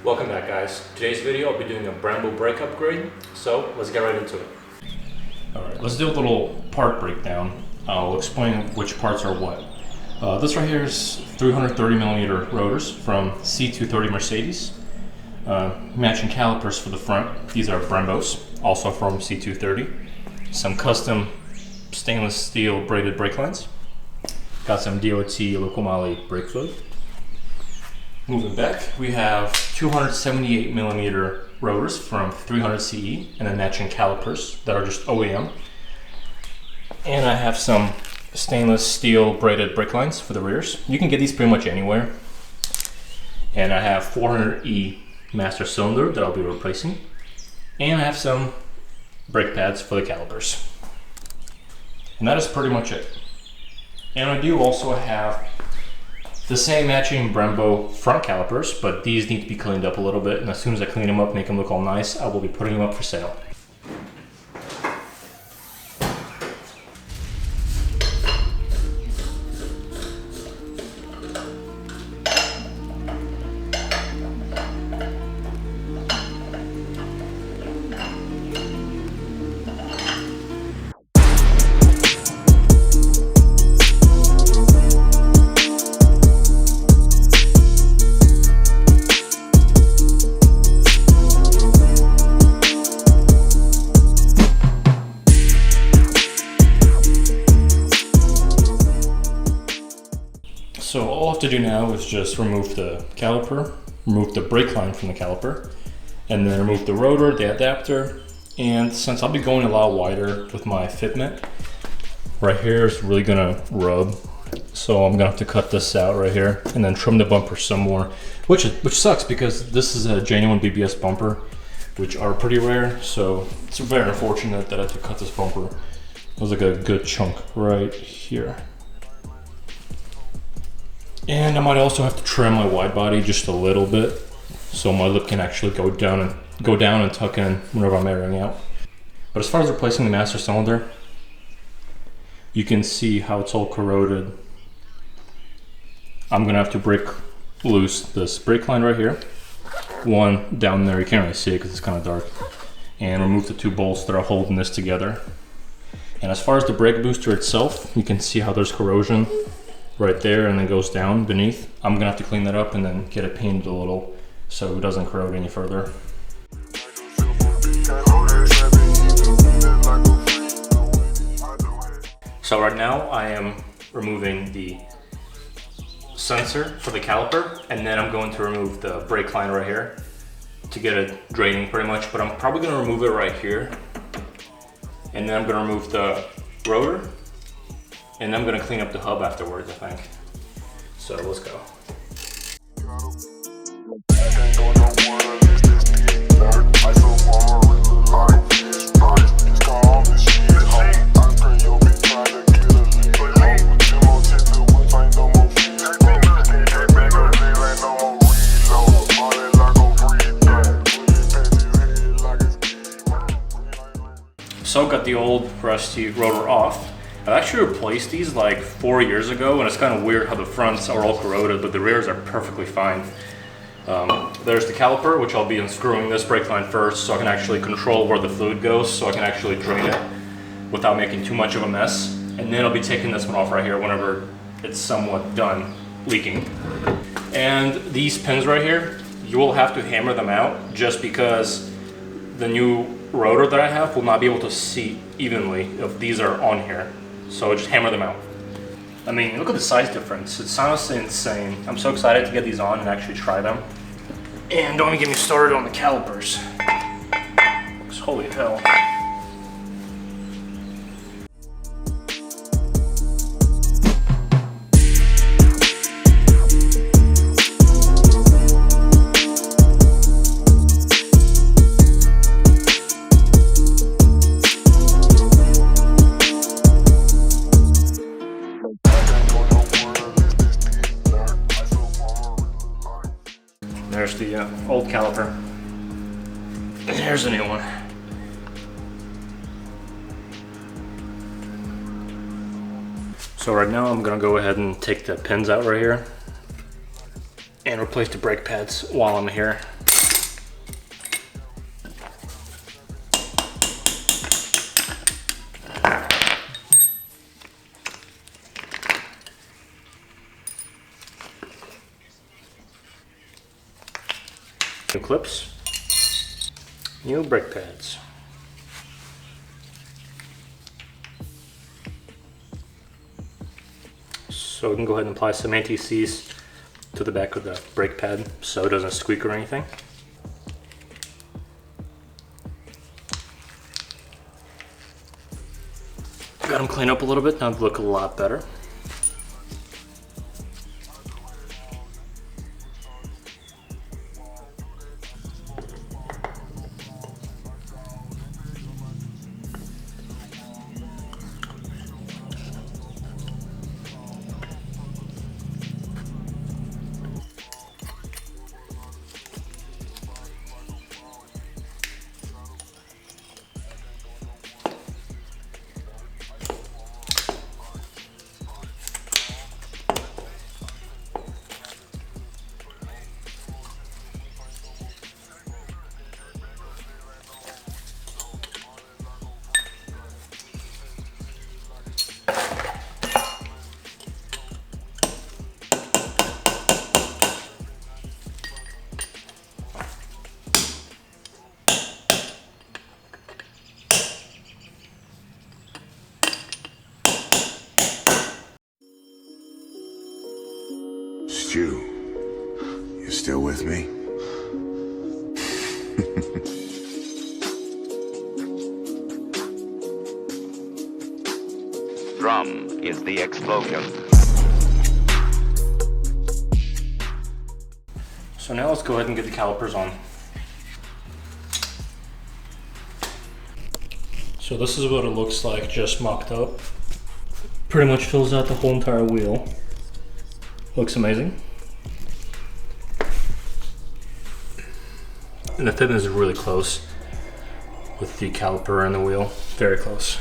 Welcome back, guys. Today's video I'll be doing a Brembo brake upgrade, so let's get right into it. Alright, let's do a little part breakdown. I'll explain which parts are what. This right here is 330mm rotors from C230 Mercedes. Matching calipers for the front. These are Brembos, also from C230. Some custom stainless steel braided brake lines. Got some DOT local moly brake fluid. Moving back, we have 278mm rotors from 300 CE and then matching calipers that are just OEM. And I have some stainless steel braided brake lines for the rears. You can get these pretty much anywhere. And I have 400E master cylinder that I'll be replacing. And I have some brake pads for the calipers. And that is pretty much it. And I do also have the same matching Brembo front calipers, but these need to be cleaned up a little bit, and as soon as I clean them up, make them look all nice, I will be putting them up for sale. So all I have to do now is just remove the caliper, remove the brake line from the caliper, and then remove the rotor, the adapter, and since I'll be going a lot wider with my fitment, right here is really gonna rub. So I'm gonna have to cut this out right here and then trim the bumper some more, which sucks because this is a genuine BBS bumper, which are pretty rare. So it's very unfortunate that I had to cut this bumper. It was like a good chunk right here. And I might also have to trim my wide body just a little bit so my lip can actually go down and tuck in whenever I'm airing out. But as far as replacing the master cylinder, you can see how it's all corroded. I'm gonna have to break loose this brake line right here. One down there, you can't really see it because it's kind of dark. And remove the two bolts that are holding this together. And as far as the brake booster itself, you can see how there's corrosion right there and then goes down beneath. I'm gonna have to clean that up and then get it painted a little so it doesn't corrode any further. So right now I am removing the sensor for the caliper, and then I'm going to remove the brake line right here to get it draining pretty much, but I'm probably gonna remove it right here. And then I'm gonna remove the rotor, and I'm gonna clean up the hub afterwards, I think. So let's go. So got the old rusty rotor off. I actually replaced these like 4 years ago, and it's kind of weird how the fronts are all corroded, but the rears are perfectly fine. There's the caliper, which I'll be unscrewing this brake line first so I can actually control where the fluid goes, so I can actually drain it without making too much of a mess. And then I'll be taking this one off right here whenever it's somewhat done leaking. And these pins right here, you will have to hammer them out just because the new rotor that I have will not be able to seat evenly if these are on here. So just hammer them out. I mean, look at the size difference. It's honestly insane. I'm so excited to get these on and actually try them. And don't even get me started on the calipers. Because holy hell. There's the old caliper. And here's the new one. So right now I'm gonna go ahead and take the pins out right here and replace the brake pads while I'm here. New clips, new brake pads. So we can go ahead and apply some anti-seize to the back of the brake pad so it doesn't squeak or anything. Got them cleaned up a little bit, now they look a lot better. You still with me? Drum is the explosion. So now let's go ahead and get the calipers on. So this is what it looks like just mocked up. Pretty much fills out the whole entire wheel. Looks amazing. And the fitment is really close with the caliper and the wheel. Very close.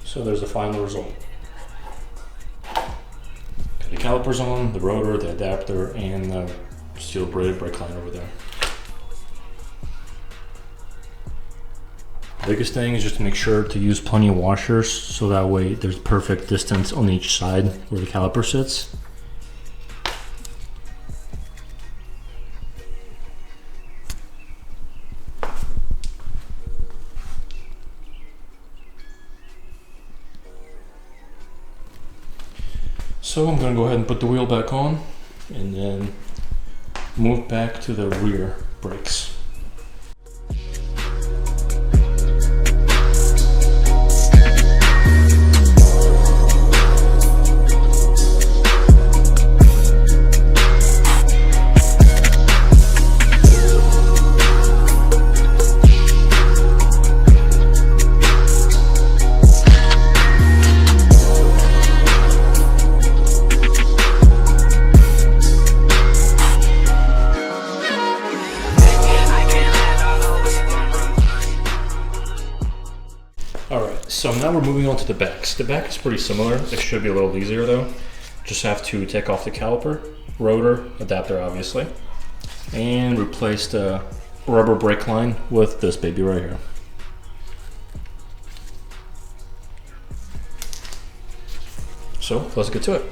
So there's the final result. Got the calipers on, the rotor, the adapter, and the steel braided brake line over there. Biggest thing is just to make sure to use plenty of washers so that way there's perfect distance on each side where the caliper sits. So I'm going to go ahead and put the wheel back on and then move back to the rear brakes. So now we're moving on to the backs. The back is pretty similar. It should be a little easier though. Just have to take off the caliper, rotor, adapter obviously, and replace the rubber brake line with this baby right here. So let's get to it.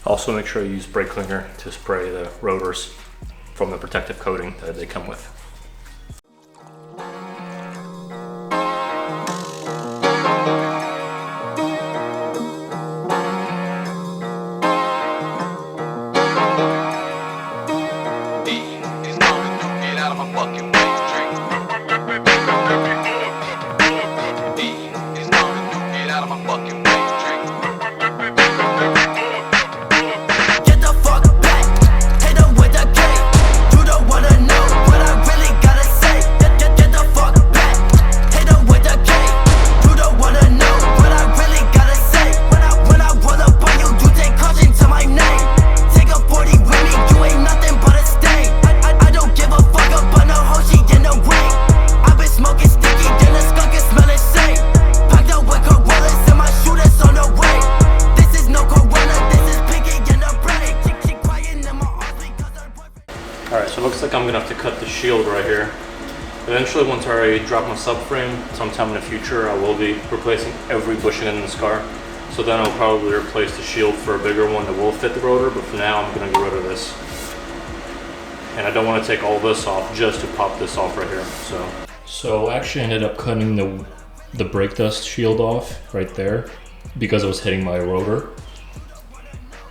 Also make sure you use brake cleaner to spray the rotors from the protective coating that they come with. Get the fuck back, hit them with the gate. You don't wanna know what I really cut the shield right here. Eventually, once I drop my subframe, sometime in the future, I will be replacing every bushing in this car. So then I'll probably replace the shield for a bigger one that will fit the rotor, but for now I'm gonna get rid of this. And I don't want to take all this off just to pop this off right here. So I actually ended up cutting the brake dust shield off right there because it was hitting my rotor.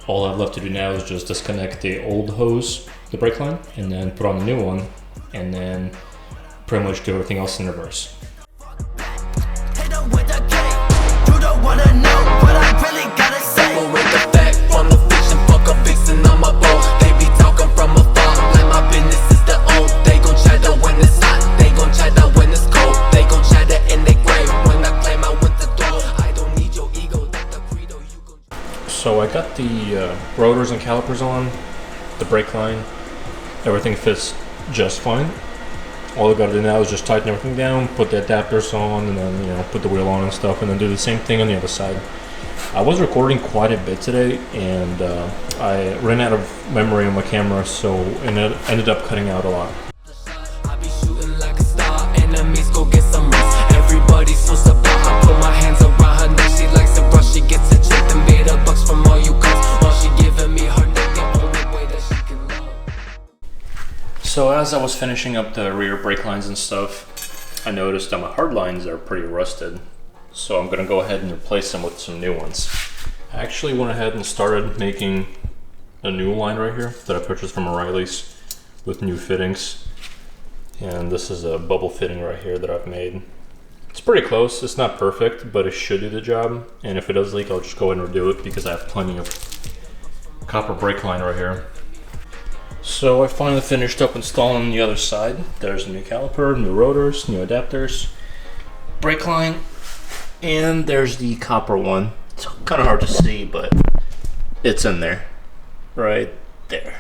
All I've left to do now is just disconnect the old hose, the brake line, and then put on the new one, and then pretty much do everything else in reverse. So I got the rotors and calipers on, the brake line, everything fits just fine. All I gotta do now is just tighten everything down, put the adapters on, and then, you know, put the wheel on and stuff, and then do the same thing on the other side. I was recording quite a bit today, and I ran out of memory on my camera, so it ended up cutting out a lot. So as I was finishing up the rear brake lines and stuff, I noticed that my hard lines are pretty rusted. So I'm gonna go ahead and replace them with some new ones. I actually went ahead and started making a new line right here that I purchased from O'Reilly's with new fittings. And this is a bubble fitting right here that I've made. It's pretty close, it's not perfect, but it should do the job. And if it does leak, I'll just go ahead and redo it because I have plenty of copper brake line right here. So I finally finished up installing the other side. There's a new caliper, new rotors, new adapters, brake line, and there's the copper one. It's kind of hard to see, but it's in there, right there.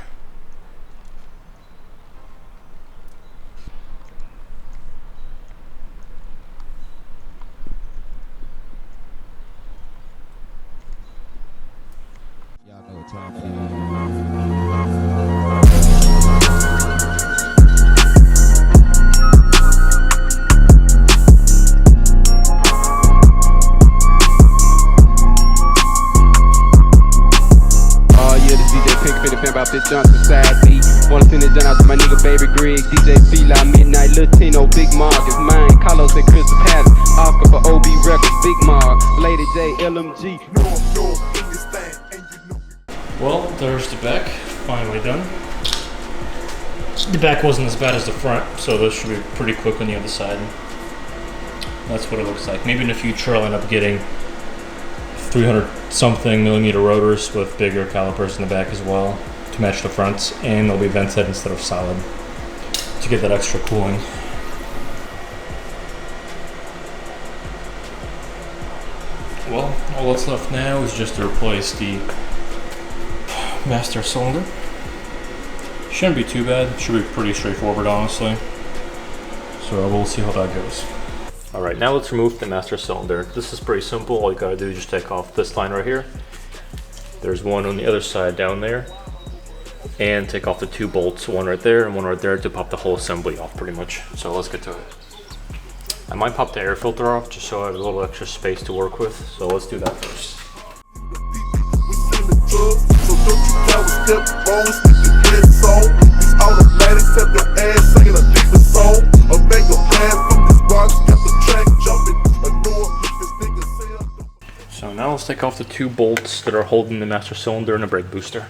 This jump society. Wanna send it out to my nigga baby Greg, DJ like Midnight, Latino, Big Mark is mine. Carlos and Crystal Patton, Oscar for OB Records, Big Mark, Lady J, LMG. Well, there's the back, finally done. The back wasn't as bad as the front, so this should be pretty quick on the other side. That's what it looks like. Maybe in the future I'll end up getting 300 something millimeter rotors with bigger calipers in the back as well to match the fronts, and they'll be vented instead of solid to get that extra cooling. Well, all that's left now is just to replace the master cylinder. Shouldn't be too bad, should be pretty straightforward honestly. So we'll see how that goes. Alright, now let's remove the master cylinder. This is pretty simple, all you gotta do is just take off this line right here. There's one on the other side down there. And take off the two bolts, one right there and one right there, to pop the whole assembly off pretty much. So let's get to it. I might pop the air filter off just so I have a little extra space to work with. So let's do that first. So now let's take off the two bolts that are holding the master cylinder and the brake booster.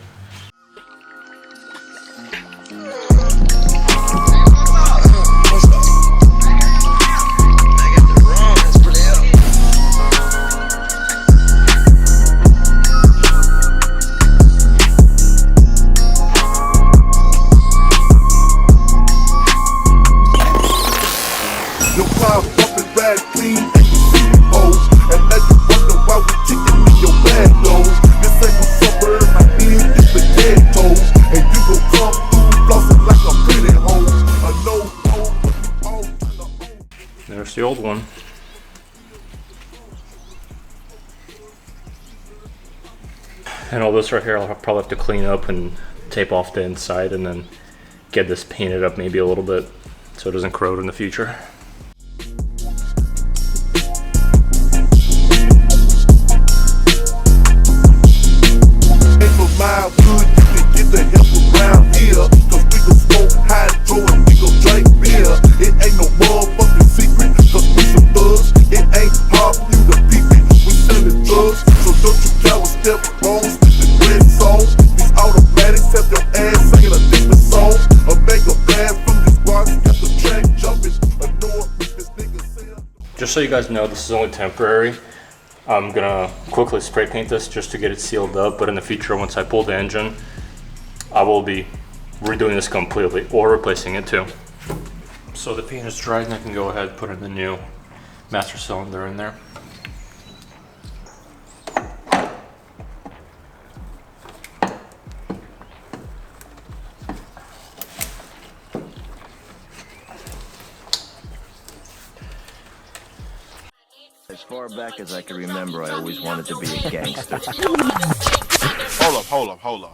There's the old one. And all this right here I'll probably have to clean up and tape off the inside and then get this painted up maybe a little bit so it doesn't corrode in the future. Just so you guys know, this is only temporary. I'm gonna quickly spray paint this just to get it sealed up, but in the future, once I pull the engine, I will be redoing this completely or replacing it too. So the paint is dried and I can go ahead and put in the new master cylinder in there. As far back as I can remember, I always wanted to be a gangster. Hold up.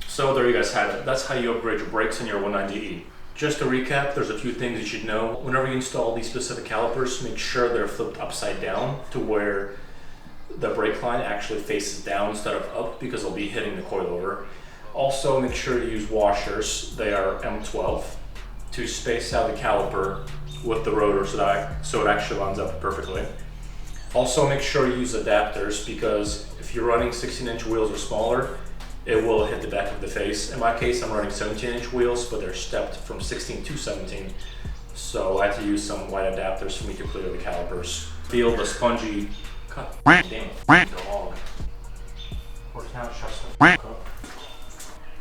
So there you guys have it. That's how you upgrade your brakes in your 190E. Just to recap, there's a few things you should know. Whenever you install these specific calipers, make sure they're flipped upside down to where the brake line actually faces down instead of up, because they'll be hitting the coilover. Also, make sure you use washers. They are M12 to space out the caliper with the rotor so it actually lines up perfectly. Also, make sure you use adapters, because if you're running 16-inch wheels or smaller, it will hit the back of the face. In my case, I'm running 17-inch wheels, but they're stepped from 16 to 17. So I had to use some wide adapters for me to clear the calipers. Feel the spongy cut. Damn, they're long.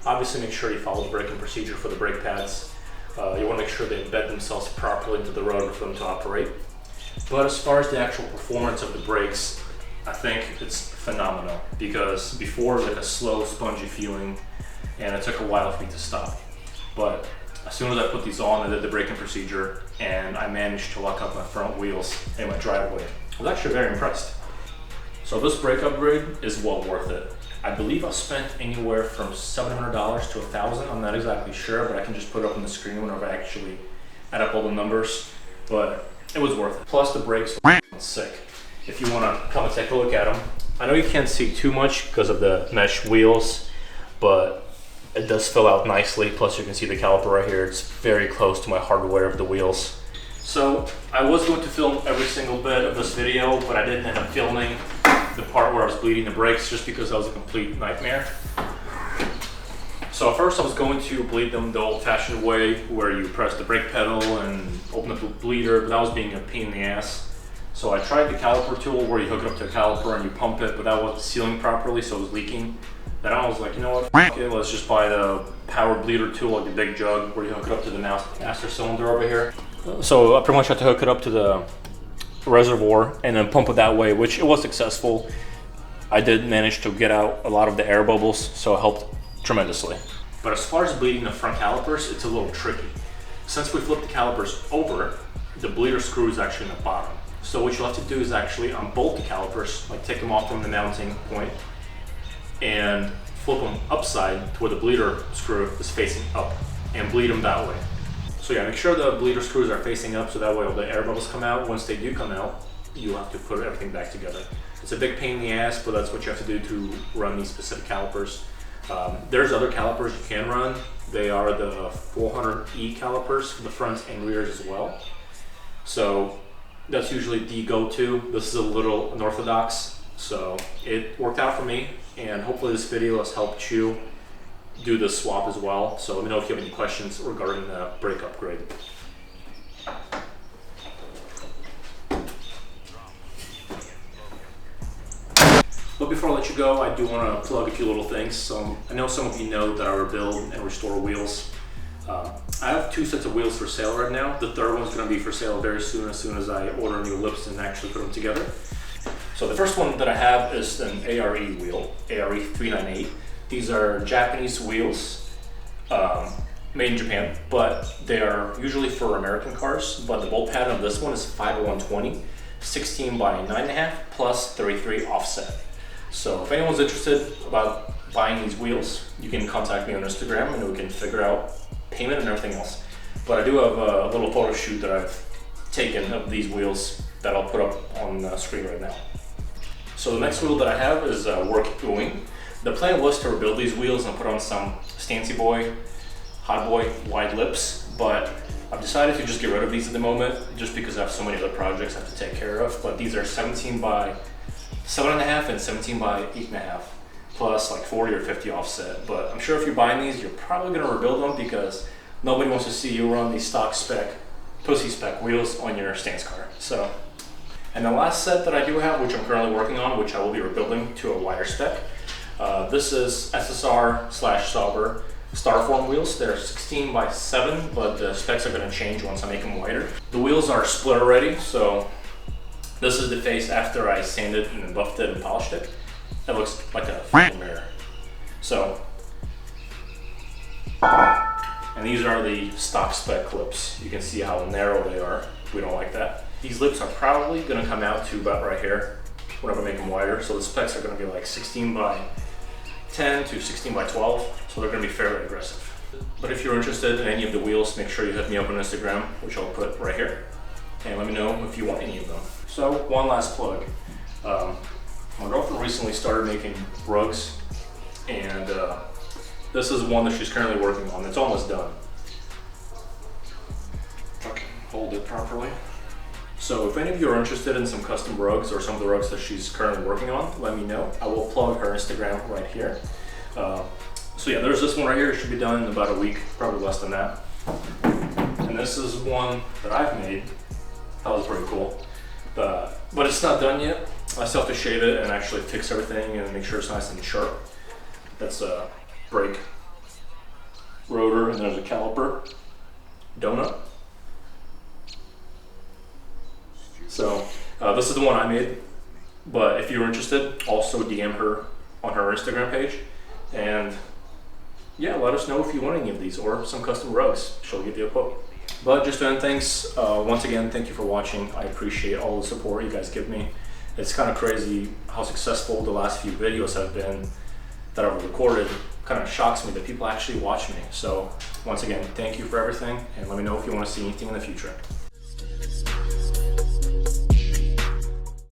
Obviously, make sure you follow the braking procedure for the brake pads. You want to make sure they embed themselves properly into the rotor for them to operate. But as far as the actual performance of the brakes, I think it's phenomenal, because before it was like a slow, spongy feeling, and it took a while for me to stop. But as soon as I put these on, I did the braking procedure, and I managed to lock up my front wheels in my driveway. I was actually very impressed. So this brake upgrade is well worth it. I believe I spent anywhere from $700 to $1,000. I'm not exactly sure, but I can just put it up on the screen whenever I actually add up all the numbers. But it was worth it. Plus the brakes are sick. If you want to come and take a look at them. I know you can't see too much because of the mesh wheels, but it does fill out nicely. Plus you can see the caliper right here. It's very close to my hardware of the wheels. So I was going to film every single bit of this video, but I didn't end up filming the part where I was bleeding the brakes just because that was a complete nightmare. So at first I was going to bleed them the old-fashioned way, where you press the brake pedal and open up the bleeder, but that was being a pain in the ass. So I tried the caliper tool where you hook it up to a caliper and you pump it, but that wasn't sealing properly, so it was leaking. Then I was like, you know what, f it, let's just buy the power bleeder tool, like the big jug, where you hook it up to the master cylinder over here. So I pretty much had to hook it up to the reservoir and then pump it that way, which it was successful. I did manage to get out a lot of the air bubbles, so it helped tremendously. But as far as bleeding the front calipers, it's a little tricky. Since we flipped the calipers over, the bleeder screw is actually in the bottom. So what you'll have to do is actually unbolt the calipers, like take them off from the mounting point and flip them upside to where the bleeder screw is facing up and bleed them that way. So yeah, make sure the bleeder screws are facing up so that way all the air bubbles come out. Once they do come out, you have to put everything back together. It's a big pain in the ass, but that's what you have to do to run these specific calipers. There's other calipers you can run. They are the 400E calipers for the front and rears as well. So that's usually the go-to. This is a little unorthodox, so it worked out for me, and hopefully this video has helped you do the swap as well. So let me know if you have any questions regarding the brake upgrade. But before before I let you go, I do want to plug a few little things. So I know some of you know that I rebuild and restore wheels. I have 2 sets of wheels for sale right now. The third one's going to be for sale very soon, as soon as I order new lips and actually put them together. So the first one that I have is an ARE wheel, ARE 398. These are Japanese wheels, made in Japan, but they are usually for American cars. But the bolt pattern of this one is 50120, 16 by 9.5 plus 33 offset. So if anyone's interested about buying these wheels, you can contact me on Instagram and we can figure out payment and everything else. But I do have a little photo shoot that I've taken of these wheels that I'll put up on the screen right now. So the next wheel that I have is work going. The plan was to rebuild these wheels and put on some Stancy Boy, Hot Boy wide lips, but I've decided to just get rid of these at the moment just because I have so many other projects I have to take care of. But these are 17 by 7.5 and 17 by 8.5 plus like 40 or 50 offset. But I'm sure if you're buying these, you're probably going to rebuild them because nobody wants to see you run these stock spec, pussy spec wheels on your stance car. So, and the last set that I do have, which I'm currently working on, which I will be rebuilding to a wider spec. This is SSR/Sauber Starform wheels. They're 16 by 7, but the specs are going to change once I make them wider. The wheels are split already, so this is the face after I sanded and buffed it and polished it. It looks like a fucking mirror. So, and these are the stock spec clips. You can see how narrow they are. We don't like that. These lips are probably going to come out to about right here whenever I make them wider. So the specs are going to be like 16 by 10 to 16 by 12. So they're going to be fairly aggressive. But if you're interested in any of the wheels, make sure you hit me up on Instagram, which I'll put right here. And let me know if you want any of them. So one last plug. My girlfriend recently started making rugs, and this is one that she's currently working on. It's almost done. If I can hold it properly. So if any of you are interested in some custom rugs or some of the rugs that she's currently working on, let me know. I will plug her Instagram right here. So yeah, there's this one right here. It should be done in about a week, probably less than that. And this is one that I've made. That was pretty cool. But it's not done yet. I still have to shave it and actually fix everything and make sure it's nice and sharp. That's a brake rotor, and there's a caliper donut. So this is the one I made. But if you're interested, also DM her on her Instagram page. And yeah, let us know if you want any of these or some custom rugs. She'll give you a quote. But just to end things, once again, thank you for watching. I appreciate all the support you guys give me. It's kind of crazy how successful the last few videos have been that I've recorded. Kind of shocks me that people actually watch me. So once again, thank you for everything, and let me know if you want to see anything in the future.